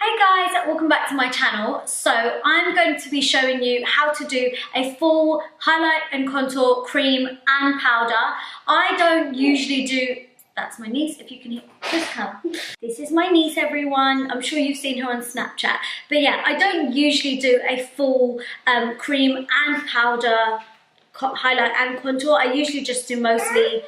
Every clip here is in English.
Hey guys, welcome back to my channel. So I'm going to be showing you how to do a full highlight and contour cream and powder. I don't usually do, that's my niece if you can hear, just come. This is my niece everyone, I'm sure you've seen her on Snapchat. But yeah, I don't usually do a full cream and powder highlight and contour. I usually just do mostly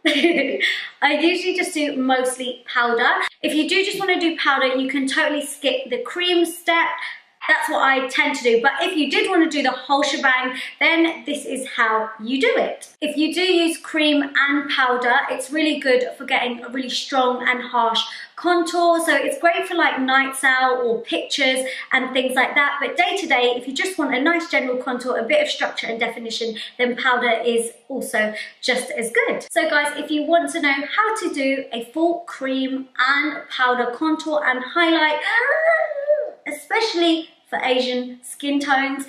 I usually just do mostly powder. If you do just want to do powder, you can totally skip the cream step. That's what I tend to do. But if you did want to do the whole shebang, then this is how you do it. If you do use cream and powder, it's really good for getting a really strong and harsh contour. So it's great for like nights out or pictures and things like that. But day to day, if you just want a nice general contour, a bit of structure and definition, then powder is also just as good. So guys, if you want to know how to do a full cream and powder contour and highlight, especially for Asian skin tones,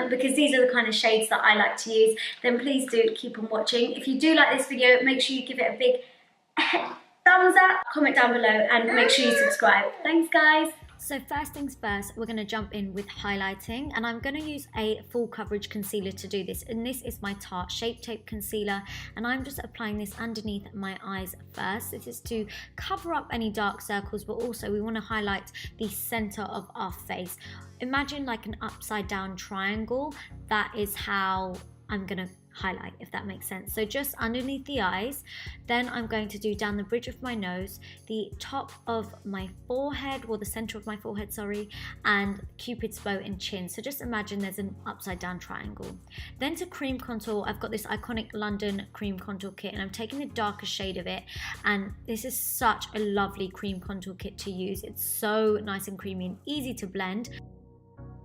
because these are the kind of shades that I like to use, then please do keep on watching. If you do like this video, make sure you give it a big thumbs up, comment down below, and make sure you subscribe. Thanks guys. So first things first, we're going to jump in with highlighting, and I'm going to use a full coverage concealer to do this, and this is my Tarte Shape Tape Concealer, and I'm just applying this underneath my eyes first. This is to cover up any dark circles, but also we want to highlight the center of our face. Imagine like an upside down triangle. That is how I'm going to highlight, if that makes sense. So just underneath the eyes, then I'm going to do down the bridge of my nose, the top of my forehead, or the center of my forehead, sorry, and Cupid's bow and chin. So just imagine there's an upside down triangle. Then to cream contour, I've got this iconic London cream contour kit, and I'm taking the darker shade of it, and this is such a lovely cream contour kit to use. It's so nice and creamy and easy to blend.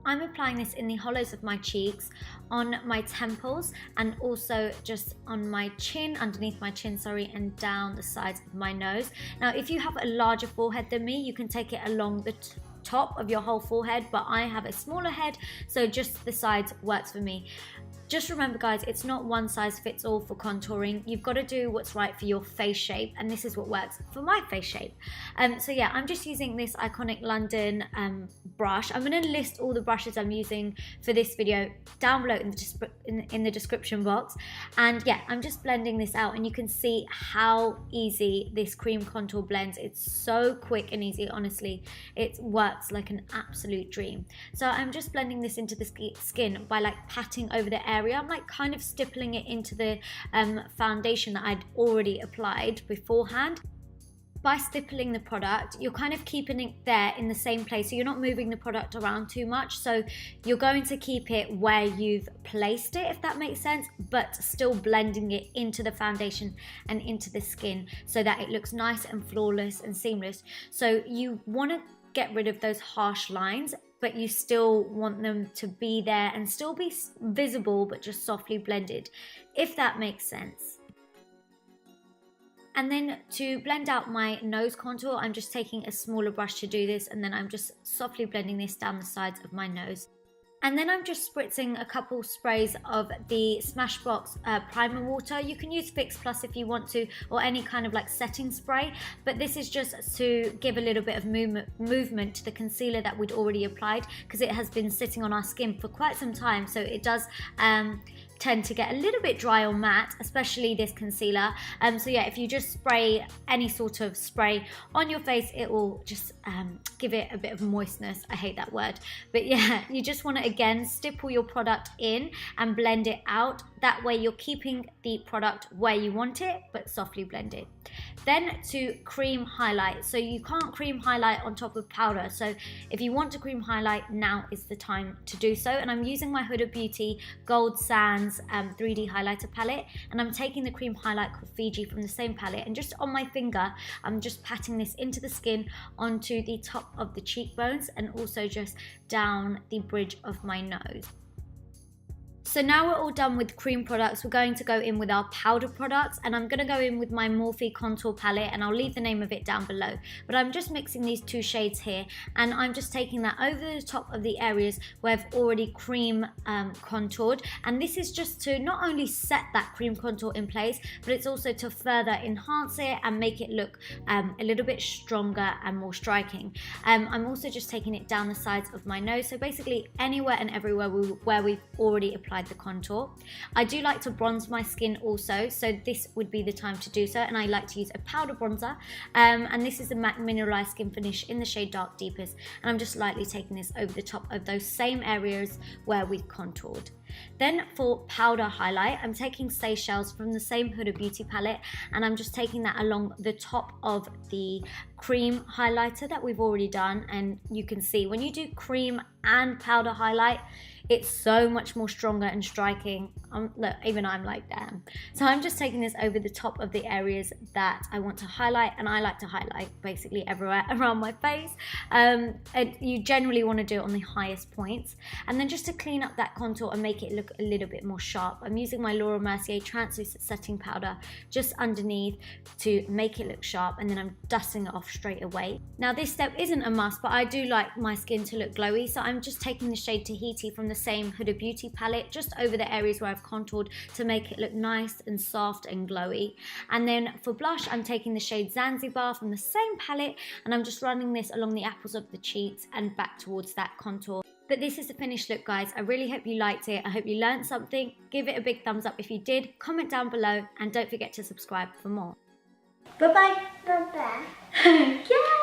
I'm applying this in the hollows of my cheeks, on my temples, and also just on my chin, underneath my chin, sorry, and down the sides of my nose. Now, if you have a larger forehead than me, you can take it along the top of your whole forehead, but I have a smaller head, so just the sides works for me. Just remember guys, it's not one size fits all for contouring. You've got to do what's right for your face shape, and this is what works for my face shape. So yeah, I'm just using this iconic London brush. I'm going to list all the brushes I'm using for this video down below in the description box. And yeah, I'm just blending this out, and you can see how easy this cream contour blends. It's so quick and easy, honestly. It works like an absolute dream. So I'm just blending this into the skin by like patting over the area. I'm like kind of stippling it into the foundation that I'd already applied beforehand. By stippling the product, you're kind of keeping it there in the same place, so you're not moving the product around too much. So you're going to keep it where you've placed it, if that makes sense, but still blending it into the foundation and into the skin so that it looks nice and flawless and seamless. So you want to get rid of those harsh lines, but you still want them to be there and still be visible, but just softly blended, if that makes sense. And then to blend out my nose contour, I'm just taking a smaller brush to do this, and then I'm just softly blending this down the sides of my nose. And then I'm just spritzing a couple sprays of the Smashbox primer water. You can use Fix Plus if you want to, or any kind of like setting spray, but this is just to give a little bit of movement to the concealer that we'd already applied, because it has been sitting on our skin for quite some time, so it does tend to get a little bit dry or matte, especially this concealer. So yeah, if you just spray any sort of spray on your face, it will just give it a bit of moistness. I hate that word, but yeah, you just want to again stipple your product in and blend it out. That way you're keeping the product where you want it, but softly blend it. Then to cream highlight. So you can't cream highlight on top of powder. So if you want to cream highlight, now is the time to do so. And I'm using my Huda Beauty Gold Sands 3D highlighter palette. And I'm taking the cream highlight called Fiji from the same palette. And just on my finger, I'm just patting this into the skin, onto the top of the cheekbones, and also just down the bridge of my nose. So now we're all done with cream products, we're going to go in with our powder products, and I'm going to go in with my Morphe contour palette, and I'll leave the name of it down below. But I'm just mixing these two shades here, and I'm just taking that over the top of the areas where I've already cream contoured. And this is just to not only set that cream contour in place, but it's also to further enhance it and make it look a little bit stronger and more striking. I'm also just taking it down the sides of my nose, so basically anywhere and everywhere where we've already applied the contour. I do like to bronze my skin also, so this would be the time to do so, and I like to use a powder bronzer, and this is the MAC Mineralized Skin Finish in the shade Dark Deepest, and I'm just lightly taking this over the top of those same areas where we've contoured. Then for powder highlight, I'm taking Seychelles from the same Huda Beauty palette, and I'm just taking that along the top of the cream highlighter that we've already done. And you can see when you do cream and powder highlight, it's so much more stronger and striking. Look, even I'm like, damn. So I'm just taking this over the top of the areas that I want to highlight, and I like to highlight basically everywhere around my face. And you generally want to do it on the highest points. And then just to clean up that contour and make it look a little bit more sharp, I'm using my Laura Mercier translucent setting powder just underneath to make it look sharp, and then I'm dusting it off straight away. Now this step isn't a must, but I do like my skin to look glowy, so I'm just taking the shade Tahiti from the same Huda Beauty palette just over the areas where I've contoured to make it look nice and soft and glowy. And then for blush, I'm taking the shade Zanzibar from the same palette, and I'm just running this along the apples of the cheeks and back towards that contour. But this is the finished look, guys. I really hope you liked it. I hope you learned something. Give it a big thumbs up if you did. Comment down below, and don't forget to subscribe for more. Bye-bye. Bye-bye. Yeah.